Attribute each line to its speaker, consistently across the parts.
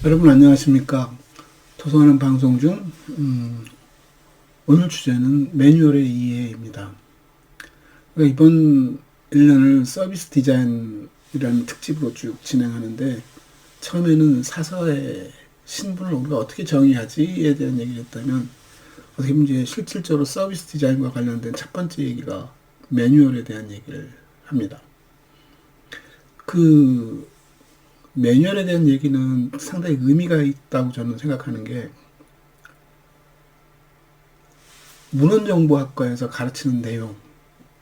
Speaker 1: 여러분 안녕하십니까? 도서관은 방송 중 오늘 주제는 매뉴얼의 이해입니다. 그러니까 이번 1년을 서비스 디자인이라는 특집으로 쭉 진행하는데 처음에는 사서의 신분을 우리가 어떻게 정의하지에 대한 얘기를 했다면 어떻게 보면 이제 실질적으로 서비스 디자인과 관련된 첫 번째 얘기가 매뉴얼에 대한 얘기를 합니다. 그 매뉴얼에 대한 얘기는 상당히 의미가 있다고 저는 생각하는 게 문헌정보학과에서 가르치는 내용,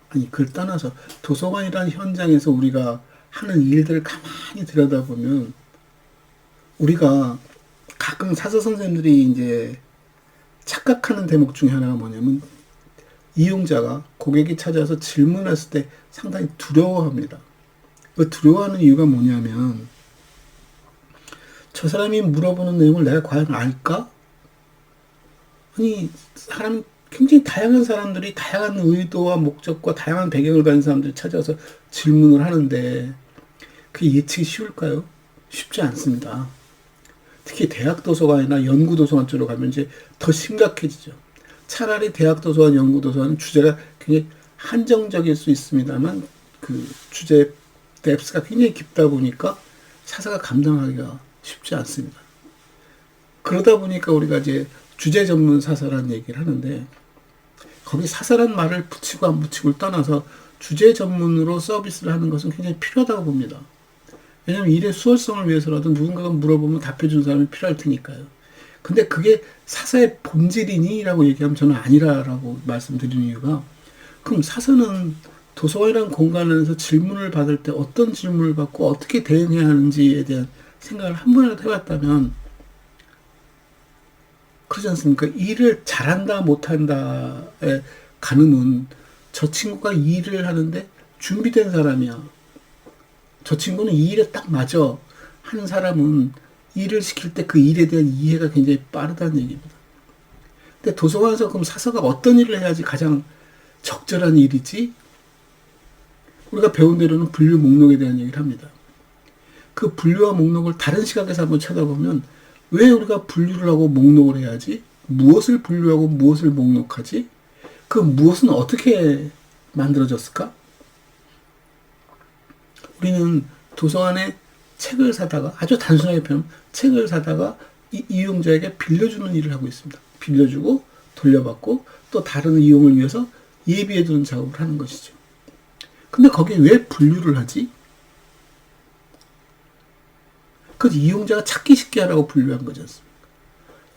Speaker 1: 아니 그걸 떠나서 도서관이라는 현장에서 우리가 하는 일들을 가만히 들여다보면 우리가 가끔 사서 선생님들이 이제 착각하는 대목 중에 하나가 뭐냐면 이용자가 고객이 찾아서 질문했을 때 상당히 두려워합니다. 그 두려워하는 이유가 뭐냐면 저 사람이 물어보는 내용을 내가 과연 알까? 아니, 굉장히 다양한 사람들이 다양한 의도와 목적과 다양한 배경을 가진 사람들이 찾아서 질문을 하는데 그게 예측이 쉬울까요? 쉽지 않습니다. 특히 대학 도서관이나 연구 도서관 쪽으로 가면 이제 더 심각해지죠. 차라리 대학 도서관, 연구 도서관은 주제가 굉장히 한정적일 수 있습니다만 그 주제 뎁스가 굉장히 깊다 보니까 사사가 감당하기가 쉽지 않습니다. 그러다 보니까 우리가 이제 주제 전문 사서라는 얘기를 하는데 거기 사서란 말을 붙이고 안 붙이고를 떠나서 주제 전문으로 서비스를 하는 것은 굉장히 필요하다고 봅니다. 왜냐하면 일의 수월성을 위해서라도 누군가가 물어보면 답해주는 사람이 필요할 테니까요. 근데 그게 사서의 본질이니? 라고 얘기하면 저는 아니라고 말씀드리는 이유가 그럼 사서는 도서관이라는 공간 안에서 질문을 받을 때 어떤 질문을 받고 어떻게 대응해야 하는지에 대한 생각을 한 번이라도 해봤다면 그러지 않습니까? 일을 잘한다 못한다의 가늠은 저 친구가 이 일을 하는데 준비된 사람이야. 저 친구는 이 일에 딱 맞아 하는 사람은 일을 시킬 때 그 일에 대한 이해가 굉장히 빠르다는 얘기입니다. 근데 도서관에서 그럼 사서가 어떤 일을 해야지 가장 적절한 일이지? 우리가 배운 대로는 분류 목록에 대한 얘기를 합니다. 그 분류와 목록을 다른 시각에서 한번 쳐다보면 왜 우리가 분류를 하고 목록을 해야지? 무엇을 분류하고 무엇을 목록하지? 그 무엇은 어떻게 만들어졌을까? 우리는 도서관에 책을 사다가 아주 단순하게 표현 책을 사다가 이용자에게 빌려주는 일을 하고 있습니다. 빌려주고 돌려받고 또 다른 이용을 위해서 예비해두는 작업을 하는 것이죠. 근데 거기에 왜 분류를 하지? 그 이용자가 찾기 쉽게 하라고 분류한 거지 않습니까?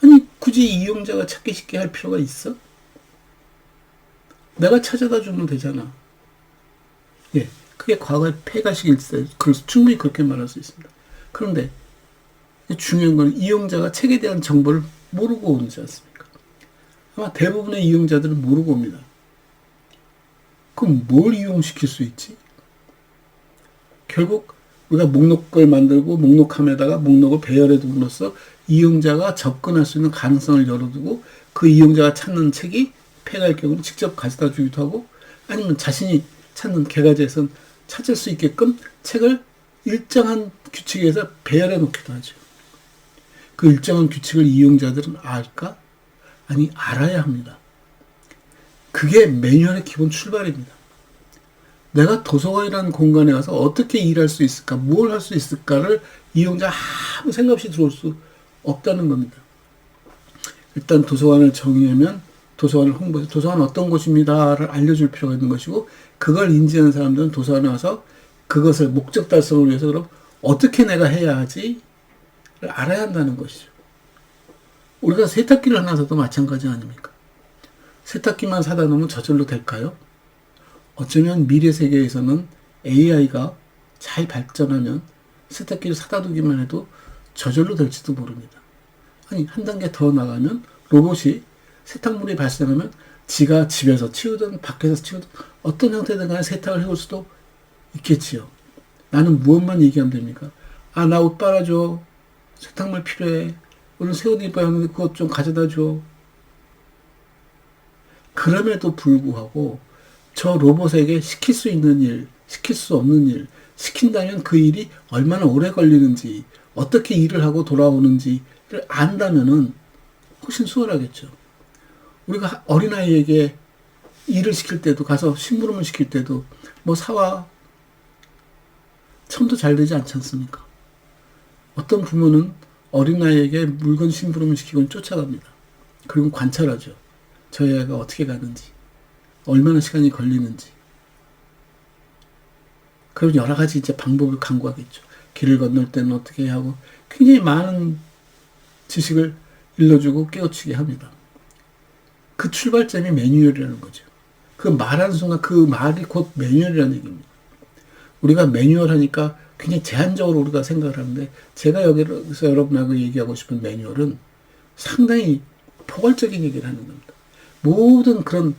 Speaker 1: 아니 굳이 이용자가 찾기 쉽게 할 필요가 있어? 내가 찾아다 주면 되잖아. 예, 그게 과거의 폐가식일 때 충분히 그렇게 말할 수 있습니다. 그런데 중요한 건 이용자가 책에 대한 정보를 모르고 오지 않습니까? 아마 대부분의 이용자들은 모르고 옵니다. 그럼 뭘 이용시킬 수 있지? 결국 우리가 목록을 만들고 목록함에다가 목록을 배열해 둠으로써 이용자가 접근할 수 있는 가능성을 열어두고 그 이용자가 찾는 책이 폐가일 경우는 직접 가져다 주기도 하고 아니면 자신이 찾는 개가지에선 찾을 수 있게끔 책을 일정한 규칙에 의해서 배열해 놓기도 하죠. 그 일정한 규칙을 이용자들은 알까? 아니 알아야 합니다. 그게 매뉴얼의 기본 출발입니다. 내가 도서관이라는 공간에 가서 어떻게 일할 수 있을까, 뭘 할 수 있을까를 이용자 아무 생각 없이 들어올 수 없다는 겁니다. 일단 도서관을 정의하면 도서관을 홍보해서 도서관은 어떤 곳입니다를 알려줄 필요가 있는 것이고 그걸 인지하는 사람들은 도서관에 와서 그것을 목적 달성을 위해서 그럼 어떻게 내가 해야 하지를 알아야 한다는 것이죠. 우리가 세탁기를 하나 사도 마찬가지 아닙니까? 세탁기만 사다 놓으면 저절로 될까요? 어쩌면 미래 세계에서는 AI가 잘 발전하면 세탁기를 사다 두기만 해도 저절로 될지도 모릅니다. 아니 한 단계 더 나가면 로봇이 세탁물이 발생하면 지가 집에서 치우든 밖에서 치우든 어떤 형태든 간에 세탁을 해올 수도 있겠지요. 나는 무엇만 얘기하면 됩니까? 아, 나 옷 빨아줘. 세탁물 필요해. 오늘 새 옷 입어야 하는데 그것 좀 가져다 줘. 그럼에도 불구하고 저 로봇에게 시킬 수 있는 일, 시킬 수 없는 일, 시킨다면 그 일이 얼마나 오래 걸리는지, 어떻게 일을 하고 돌아오는지를 안다면은 훨씬 수월하겠죠. 우리가 어린아이에게 일을 시킬 때도, 가서 심부름을 시킬 때도 뭐 사와 처음부터 잘 되지 않지 않습니까? 어떤 부모는 어린아이에게 물건 심부름을 시키고는 쫓아갑니다. 그리고 관찰하죠. 저희 애가 어떻게 가는지, 얼마나 시간이 걸리는지. 그리고 여러 가지 이제 방법을 강구하겠죠. 길을 건널 때는 어떻게 해야 하고, 굉장히 많은 지식을 일러주고 깨우치게 합니다. 그 출발점이 매뉴얼이라는 거죠. 그 말하는 순간 그 말이 곧 매뉴얼이라는 얘기입니다. 우리가 매뉴얼 하니까 굉장히 제한적으로 우리가 생각을 하는데, 제가 여기서 여러분하고 얘기하고 싶은 매뉴얼은 상당히 포괄적인 얘기를 하는 겁니다. 모든 그런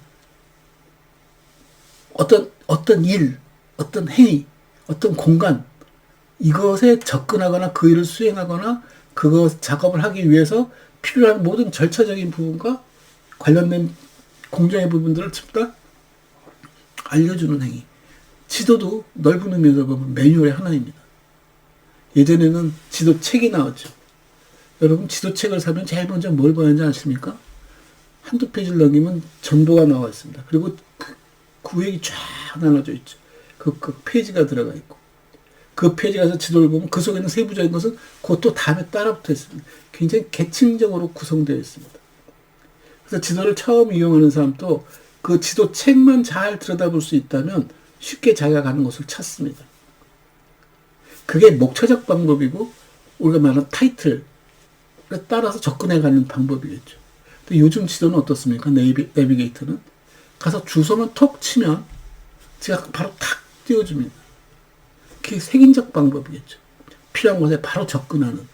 Speaker 1: 어떤 일, 어떤 행위, 어떤 공간, 이것에 접근하거나 그 일을 수행하거나 그거 작업을 하기 위해서 필요한 모든 절차적인 부분과 관련된 공정의 부분들을 전부 다 알려주는 행위. 지도도 넓은 의미에서 보면 매뉴얼의 하나입니다. 예전에는 지도책이 나왔죠. 여러분 지도책을 사면 제일 먼저 뭘 봐야 하는지 아십니까? 한두 페이지를 넘기면 전도가 나와 있습니다. 그리고 구획이 쫙 나눠져 있죠. 그 페이지가 들어가 있고, 그 페이지 가서 지도를 보면 그 속에 있는 세부적인 것은 그것도 다음에 따라붙어 있습니다. 굉장히 계층적으로 구성되어 있습니다. 그래서 지도를 처음 이용하는 사람도 그 지도책만 잘 들여다볼 수 있다면 쉽게 자기가 가는 곳을 찾습니다. 그게 목차적 방법이고, 우리가 말하는 타이틀에 따라서 접근해가는 방법이겠죠. 근데 요즘 지도는 어떻습니까? 내비게이터는 가서 주소만 톡 치면 제가 바로 탁 띄워줍니다. 그게 색인적 방법이겠죠. 필요한 곳에 바로 접근하는.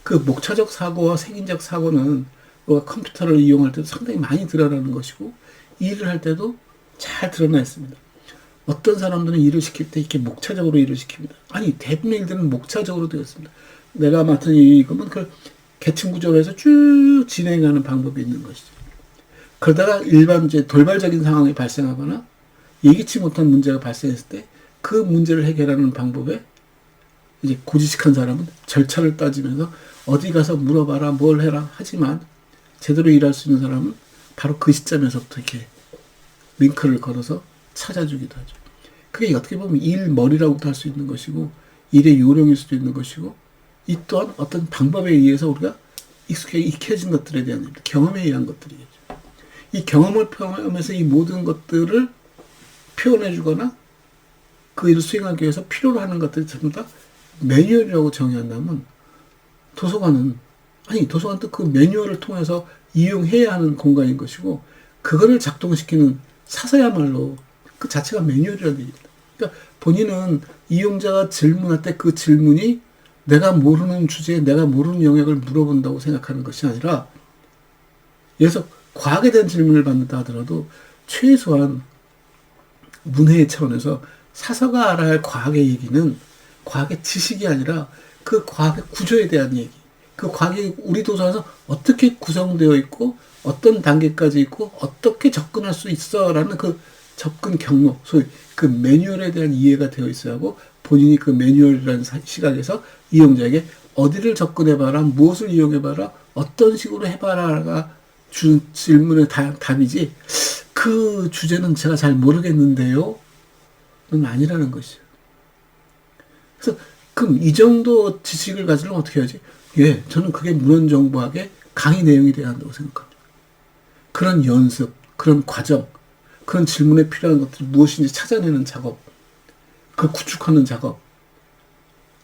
Speaker 1: 그 목차적 사고와 색인적 사고는 우리가 컴퓨터를 이용할 때도 상당히 많이 드러나는 것이고, 일을 할 때도 잘 드러나 있습니다. 어떤 사람들은 일을 시킬 때 이렇게 목차적으로 일을 시킵니다. 아니, 대부분의 일들은 목차적으로 되어 있습니다. 내가 맡은 일이면 그 계층 구조로 해서 쭉 진행하는 방법이 있는 것이죠. 그러다가 일반 이제 돌발적인 상황이 발생하거나 예기치 못한 문제가 발생했을 때 그 문제를 해결하는 방법에 이제 고지식한 사람은 절차를 따지면서 어디 가서 물어봐라, 뭘 해라 하지만, 제대로 일할 수 있는 사람은 바로 그 시점에서부터 이렇게 링크를 걸어서 찾아주기도 하죠. 그게 어떻게 보면 일머리라고도 할 수 있는 것이고, 일의 요령일 수도 있는 것이고, 이 또한 어떤 방법에 의해서 우리가 익혀진 것들에 대한 일입니다. 경험에 의한 것들이겠죠. 이 경험을 포함해서 이 모든 것들을 표현해주거나 그 일을 수행하기 위해서 필요로 하는 것들이 전부 다 매뉴얼이라고 정의한다면, 도서관도 그 매뉴얼을 통해서 이용해야 하는 공간인 것이고, 그거를 작동시키는 사서야말로 그 자체가 매뉴얼이라는 얘기입니다. 그러니까 본인은 이용자가 질문할 때 그 질문이 내가 모르는 주제에 내가 모르는 영역을 물어본다고 생각하는 것이 아니라, 예를 들어서 과학에 대한 질문을 받는다 하더라도 최소한 문해의 차원에서 사서가 알아야 할 과학의 얘기는 과학의 지식이 아니라 그 과학의 구조에 대한 얘기, 그 과학이 우리 도서관에서 어떻게 구성되어 있고 어떤 단계까지 있고 어떻게 접근할 수 있어라는 그 접근 경로, 소위 그 매뉴얼에 대한 이해가 되어 있어야 하고, 본인이 그 매뉴얼이라는 시각에서 이용자에게 어디를 접근해봐라, 무엇을 이용해봐라, 어떤 식으로 해봐라가 준 질문의 답이지, 그 주제는 제가 잘 모르겠는데요 는 아니라는 것이죠. 그래서 그럼 이 정도 지식을 가지려면 어떻게 해야지? 예, 저는 그게 문헌정보학의 강의 내용이 돼야 한다고 생각합니다. 그런 연습, 그런 과정, 그런 질문에 필요한 것들이 무엇인지 찾아내는 작업, 그걸 구축하는 작업.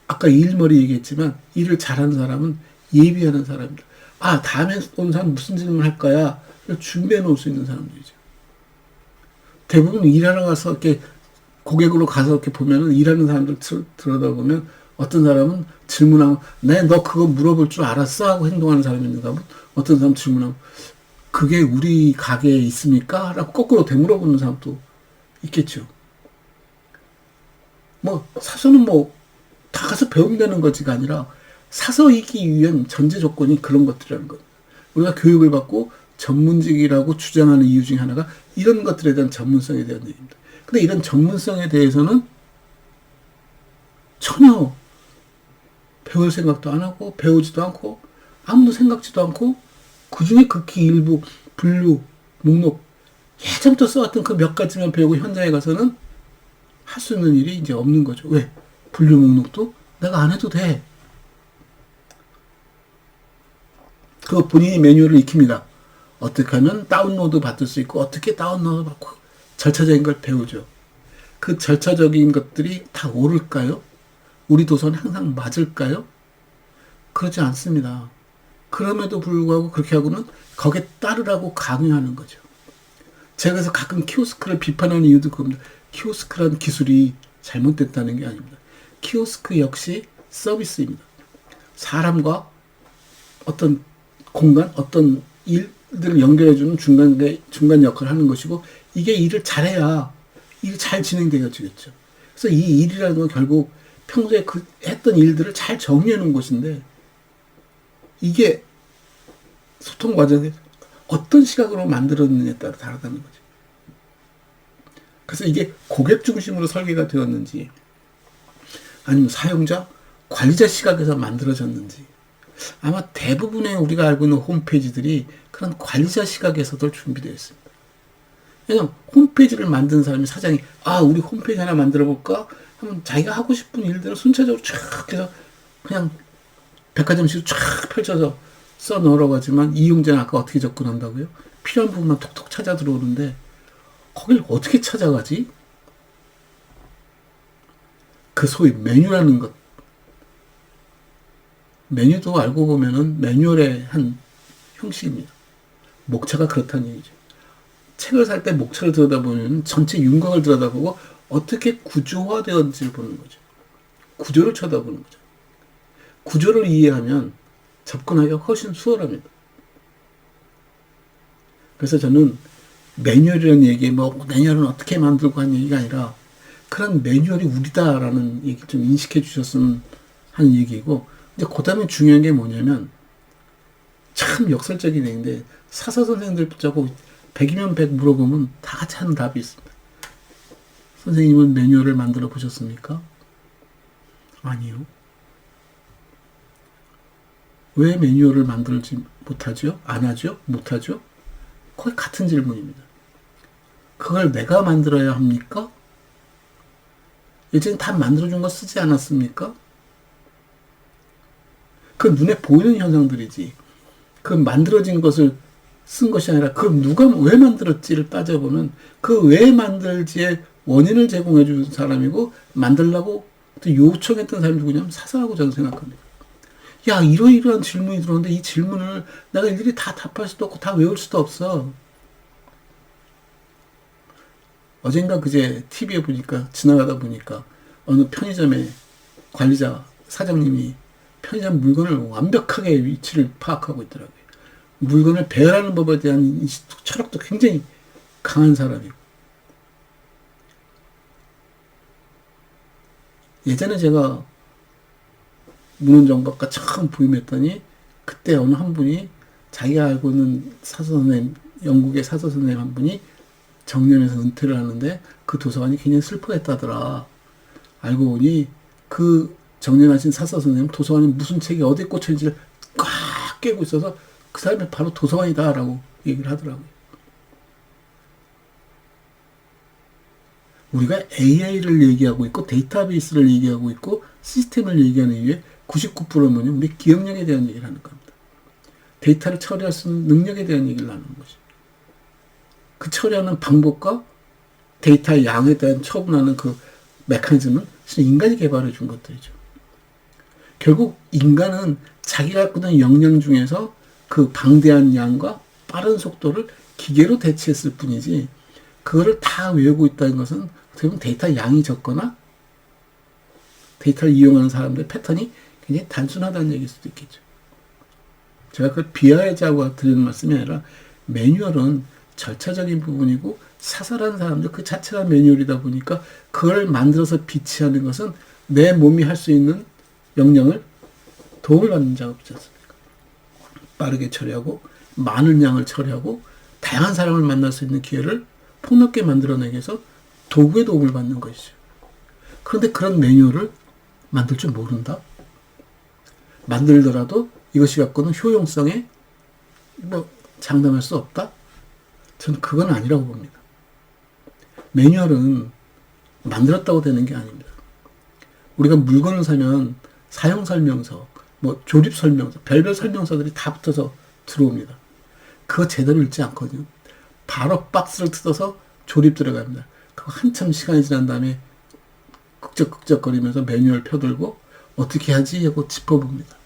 Speaker 1: 아까 일머리 얘기했지만, 일을 잘하는 사람은 예비하는 사람입니다. 아, 다음에 온 사람 무슨 질문 할 거야? 준비해 놓을 수 있는 사람들이죠. 대부분 일하러 가서 이렇게 고객으로 가서 이렇게 보면은, 일하는 사람들 들여다보면 어떤 사람은 질문하면, 네, 너 그거 물어볼 줄 알았어? 하고 행동하는 사람이 있는가 하면, 어떤 사람 질문하면, 그게 우리 가게에 있습니까? 라고 거꾸로 되물어보는 사람도 있겠죠. 사서는 다 가서 배우면 되는 거지가 아니라, 사서이기 위한 전제 조건이 그런 것들이라는 것. 우리가 교육을 받고 전문직이라고 주장하는 이유 중에 하나가 이런 것들에 대한 전문성에 대한 얘기입니다. 근데 이런 전문성에 대해서는 전혀 배울 생각도 안 하고 배우지도 않고 아무도 생각지도 않고 그중에 극히 일부 분류, 목록 예전부터 써왔던 그 몇 가지만 배우고 현장에 가서는 할 수 있는 일이 이제 없는 거죠. 왜? 분류 목록도 내가 안 해도 돼. 그 본인이 매뉴얼을 익힙니다. 어떻게 하면 다운로드 받을 수 있고 어떻게 다운로드 받고 절차적인 걸 배우죠. 그 절차적인 것들이 다 옳을까요? 우리 도서는 항상 맞을까요? 그렇지 않습니다. 그럼에도 불구하고 그렇게 하고는 거기에 따르라고 강요하는 거죠. 제가 그래서 가끔 키오스크를 비판하는 이유도 그겁니다. 키오스크라는 기술이 잘못됐다는 게 아닙니다. 키오스크 역시 서비스입니다. 사람과 어떤 공간, 어떤 일들을 연결해주는 중간 역할을 하는 것이고, 이게 일을 잘해야 일이 잘 진행되어지겠죠. 그래서 이 일이라는 건 결국 평소에 했던 일들을 잘 정리해 놓은 것인데, 이게 소통 과정에 어떤 시각으로 만들었느냐에 따라 다르다는 거죠. 그래서 이게 고객 중심으로 설계가 되었는지, 아니면 사용자, 관리자 시각에서 만들어졌는지, 아마 대부분의 우리가 알고 있는 홈페이지들이 그런 관리자 시각에서도 준비되어 있습니다. 왜냐면 홈페이지를 만든 사람이 사장이 우리 홈페이지 하나 만들어 볼까 하면 자기가 하고 싶은 일들을 순차적으로 쫙 해서 그냥 백화점식으로 쫙 펼쳐서 써 넣으라고 하지만 이용자는 아까 어떻게 접근한다고요? 필요한 부분만 톡톡 찾아 들어오는데 거길 어떻게 찾아가지? 그 소위 메뉴라는 것. 메뉴도 알고 보면은 매뉴얼의 한 형식입니다. 목차가 그렇다는 얘기죠. 책을 살 때 목차를 들여다보면 전체 윤곽을 들여다보고 어떻게 구조화되었는지를 보는 거죠. 구조를 쳐다보는 거죠. 구조를 이해하면 접근하기가 훨씬 수월합니다. 그래서 저는 매뉴얼이라는 얘기, 매뉴얼은 어떻게 만들고 하는 얘기가 아니라 그런 매뉴얼이 우리다라는 얘기 좀 인식해 주셨으면 하는 얘기고, 이제 그 다음에 중요한 게 뭐냐면, 참 역설적인 얘기인데, 사서 선생님들 붙잡고 100이면 100 물어보면 다 같이 하는 답이 있습니다. 선생님은 매뉴얼을 만들어 보셨습니까? 아니요. 왜 매뉴얼을 만들지 못하죠? 안 하죠? 못하죠? 거의 같은 질문입니다. 그걸 내가 만들어야 합니까? 예전에 다 만들어준 거 쓰지 않았습니까? 그 눈에 보이는 현상들이지. 그 만들어진 것을 쓴 것이 아니라 그 누가 왜 만들었지를 따져보면 그 왜 만들지의 원인을 제공해 준 사람이고 만들라고 요청했던 사람이 누구냐면 사서라고 저는 생각합니다. 야, 이러이러한 질문이 들어오는데 이 질문을 내가 일일이 다 답할 수도 없고 다 외울 수도 없어. 어젠가 그제 TV에 보니까 지나가다 보니까 어느 편의점의 관리자 사장님이 편의점 물건을 완벽하게 위치를 파악하고 있더라고요. 물건을 배열하는 법에 대한 인식, 철학도 굉장히 강한 사람이고. 예전에 제가 문헌정박과 처음 부임했더니 그때 어느 한 분이 자기가 알고 있는 사서선생님, 영국의 사서선생님 한 분이 정년에서 은퇴를 하는데 그 도서관이 굉장히 슬퍼했다더라. 알고 보니 그 정년하신 사서선생님 도서관에 무슨 책이 어디에 꽂혀있는지를 꽉 깨고 있어서 그 사람이 바로 도서관이다 라고 얘기를 하더라고요. 우리가 AI를 얘기하고 있고 데이터베이스를 얘기하고 있고 시스템을 얘기하는 이유에 99%는 뭐냐, 우리 기억력에 대한 얘기를 하는 겁니다. 데이터를 처리할 수 있는 능력에 대한 얘기를 나누는 것이죠. 그 처리하는 방법과 데이터의 양에 대한 처분하는 그 메커니즘은 인간이 개발해 준 것들이죠. 결국 인간은 자기가 갖고 있는 역량 중에서 그 방대한 양과 빠른 속도를 기계로 대체했을 뿐이지 그거를 다 외우고 있다는 것은 어떻게 보면 데이터 양이 적거나 데이터를 이용하는 사람들의 패턴이 굉장히 단순하다는 얘기일 수도 있겠죠. 제가 그걸 비하하자고 드리는 말씀이 아니라 매뉴얼은 절차적인 부분이고 사설한 사람들 그 자체가 매뉴얼이다 보니까 그걸 만들어서 비치하는 것은 내 몸이 할 수 있는 역량을 도움을 받는 작업이지 않습니까? 빠르게 처리하고 많은 양을 처리하고 다양한 사람을 만날 수 있는 기회를 폭넓게 만들어내기 위해서 도구의 도움을 받는 것이죠. 그런데 그런 매뉴얼을 만들 줄 모른다? 만들더라도 이것이 갖고는 효용성에 뭐 장담할 수 없다? 저는 그건 아니라고 봅니다. 매뉴얼은 만들었다고 되는 게 아닙니다. 우리가 물건을 사면 사용설명서, 뭐 조립설명서, 별별 설명서들이 다 붙어서 들어옵니다. 그거 제대로 읽지 않거든요. 바로 박스를 뜯어서 조립 들어갑니다. 그거 한참 시간이 지난 다음에 극적극적거리면서 매뉴얼 펴들고 어떻게 하지 하고 짚어봅니다.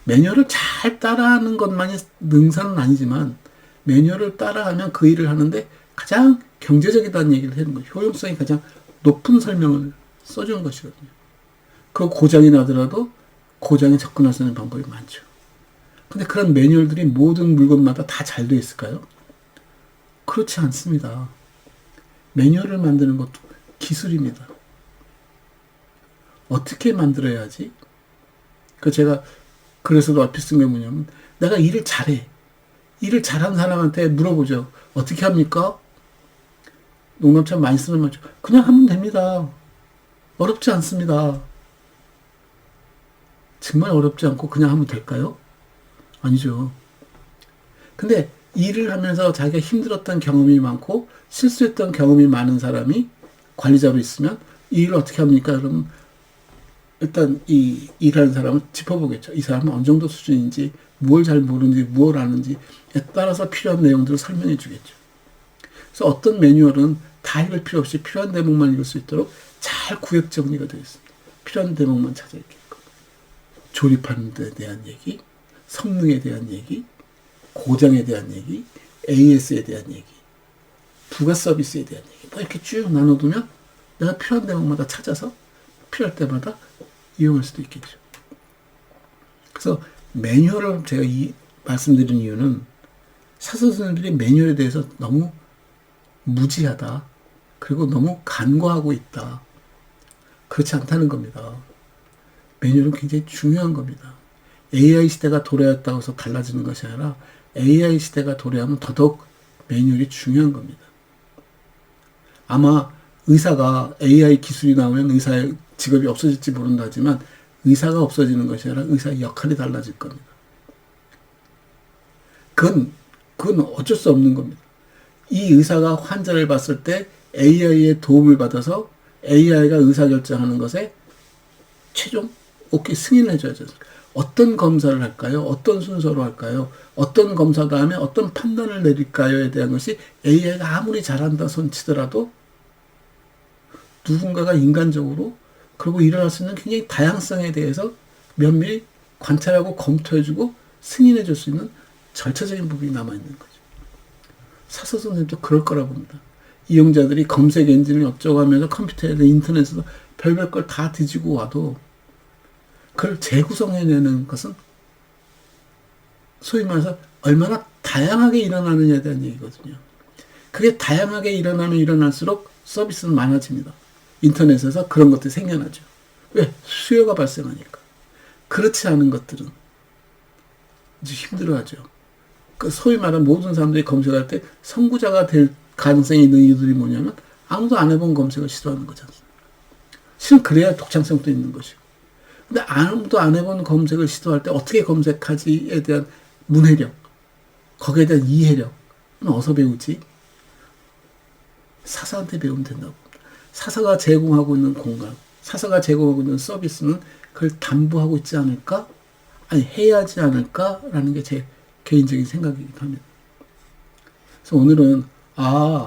Speaker 1: 매뉴얼을 잘 따라하는 것만이 능사는 아니지만 매뉴얼을 따라하면 그 일을 하는데 가장 경제적이다는 얘기를 하는 거예요. 효용성이 가장 높은 설명을 써주는 것이거든요. 그 고장이 나더라도 고장에 접근할 수 있는 방법이 많죠. 근데 그런 매뉴얼들이 모든 물건마다 다 잘 되어 있을까요? 그렇지 않습니다. 매뉴얼을 만드는 것도 기술입니다. 어떻게 만들어야지? 제가 그래서도 앞에 쓴 게 뭐냐면 내가 일을 잘해. 일을 잘하는 사람한테 물어보죠. 어떻게 합니까? 농담처럼 많이 쓰는 말이죠. 그냥 하면 됩니다. 어렵지 않습니다. 정말 어렵지 않고 그냥 하면 될까요? 아니죠. 근데 일을 하면서 자기가 힘들었던 경험이 많고 실수했던 경험이 많은 사람이 관리자로 있으면 이 일을 어떻게 합니까? 그러면 일단 이 일하는 사람을 짚어보겠죠. 이 사람은 어느 정도 수준인지, 무엇을 잘 모르는지, 무엇을 아는지에 따라서 필요한 내용들을 설명해 주겠죠. 그래서 어떤 매뉴얼은 다 읽을 필요 없이 필요한 대목만 읽을 수 있도록 잘 구역 정리가 되어 있습니다. 필요한 대목만 찾아 읽겠고, 조립하는 데 대한 얘기, 성능에 대한 얘기, 고장에 대한 얘기, AS에 대한 얘기, 부가 서비스에 대한 얘기, 뭐 이렇게 쭉 나눠두면 내가 필요한 대목마다 찾아서 필요할 때마다 이용할 수도 있겠죠. 그래서 매뉴얼을 제가 말씀드린 이유는 사서 선생님들이 매뉴얼에 대해서 너무 무지하다. 그리고 너무 간과하고 있다. 그렇지 않다는 겁니다. 매뉴얼은 굉장히 중요한 겁니다. AI 시대가 도래했다고 해서 달라지는 것이 아니라 AI 시대가 도래하면 더더욱 매뉴얼이 중요한 겁니다. 아마 의사가 AI 기술이 나오면 의사의 직업이 없어질지 모른다 하지만 의사가 없어지는 것이 아니라 의사의 역할이 달라질 겁니다. 그건 어쩔 수 없는 겁니다. 이 의사가 환자를 봤을 때 AI의 도움을 받아서 AI가 의사결정하는 것에 최종 오케이 승인을 해줘야죠. 어떤 검사를 할까요? 어떤 순서로 할까요? 어떤 검사 다음에 어떤 판단을 내릴까요에 대한 것이 AI가 아무리 잘한다 손치더라도 누군가가 인간적으로 그리고 일어날 수 있는 굉장히 다양성에 대해서 면밀히 관찰하고 검토해주고 승인해줄 수 있는 절차적인 부분이 남아있는 거죠. 사서 선생님도 그럴 거라 봅니다. 이용자들이 검색 엔진을 어쩌고 하면서 컴퓨터에서 인터넷에서 별별 걸 다 뒤지고 와도 그걸 재구성해내는 것은 소위 말해서 얼마나 다양하게 일어나느냐에 대한 얘기거든요. 그게 다양하게 일어나면 일어날수록 서비스는 많아집니다. 인터넷에서 그런 것들이 생겨나죠. 왜? 수요가 발생하니까. 그렇지 않은 것들은 이제 힘들어하죠. 그 소위 말하는 모든 사람들이 검색할 때 선구자가 될 가능성이 있는 이유들이 뭐냐면 아무도 안 해본 검색을 시도하는 거지 않습니까? 실은 그래야 독창성도 있는 것이고. 근데 아무도 안 해본 검색을 시도할 때 어떻게 검색하지에 대한 문해력, 거기에 대한 이해력은 어디서 배우지? 사사한테 배우면 된다고. 사사가 제공하고 있는 공간, 사사가 제공하고 있는 서비스는 그걸 담보하고 있지 않을까? 아니, 해야 하지 않을까라는 게 제 개인적인 생각이기도 합니다. 그래서 오늘은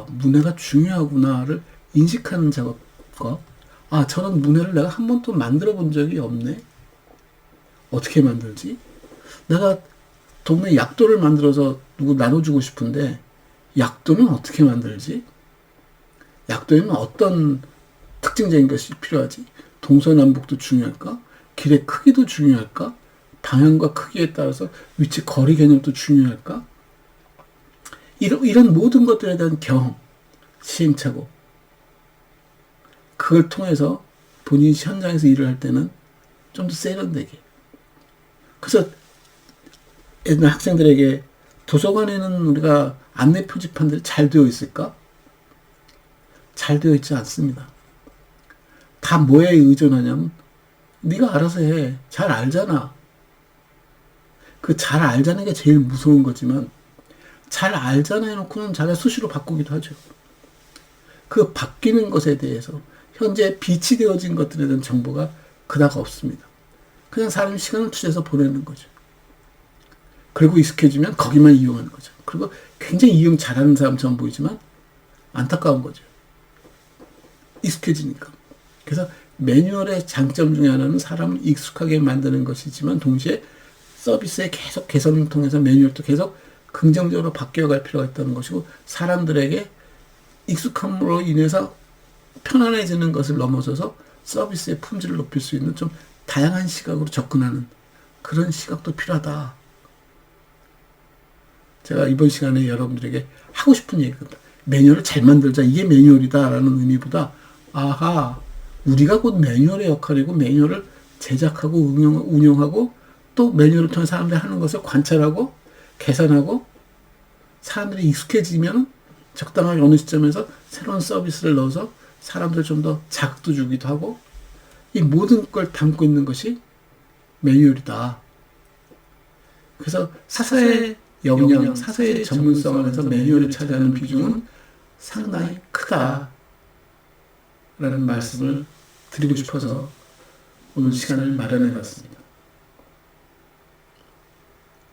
Speaker 1: 문해가 중요하구나를 인식하는 작업과 저런 문해를 내가 한 번도 만들어 본 적이 없네. 어떻게 만들지? 내가 동네 약도를 만들어서 누구 나눠주고 싶은데 약도는 어떻게 만들지? 약도에는 어떤 특징적인 것이 필요하지? 동서남북도 중요할까? 길의 크기도 중요할까? 방향과 크기에 따라서 위치 거리 개념도 중요할까? 이런 모든 것들에 대한 경험, 시행착오, 그걸 통해서 본인이 현장에서 일을 할 때는 좀 더 세련되게. 그래서 옛날 학생들에게 도서관에는 우리가 안내 표지판들이 잘 되어 있을까? 잘 되어 있지 않습니다. 다 뭐에 의존하냐면 네가 알아서 해. 잘 알잖아. 그 잘 알자는 게 제일 무서운 거지만 잘 알잖아 해놓고는 자기가 수시로 바꾸기도 하죠. 그 바뀌는 것에 대해서 현재 비치되어진 것들에 대한 정보가 그다가 없습니다. 그냥 사람이 시간을 투자해서 보내는 거죠. 그리고 익숙해지면 거기만 이용하는 거죠. 그리고 굉장히 이용 잘하는 사람처럼 보이지만 안타까운 거죠. 익숙해지니까. 그래서 매뉴얼의 장점 중에 하나는 사람을 익숙하게 만드는 것이지만 동시에 서비스의 계속 개선을 통해서 매뉴얼도 계속 긍정적으로 바뀌어갈 필요가 있다는 것이고 사람들에게 익숙함으로 인해서 편안해지는 것을 넘어서서 서비스의 품질을 높일 수 있는 좀 다양한 시각으로 접근하는 그런 시각도 필요하다. 제가 이번 시간에 여러분들에게 하고 싶은 얘기가 매뉴얼을 잘 만들자. 이게 매뉴얼이다라는 의미보다 아하 우리가 곧 매뉴얼의 역할이고 매뉴얼을 제작하고 운영하고 또 매뉴얼을 통해 사람들이 하는 것을 관찰하고 개선하고 사람들이 익숙해지면 적당하게 어느 시점에서 새로운 서비스를 넣어서 사람들 좀 더 자극도 주기도 하고 이 모든 걸 담고 있는 것이 매뉴얼이다. 그래서 사서의 역량, 사서의 전문성 안에서 매뉴얼이 차지하는 비중은 상당히 크다라는 말씀을 드리고 싶어서 오늘 시간을 마련해 봤습니다.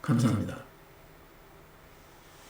Speaker 1: 감사합니다.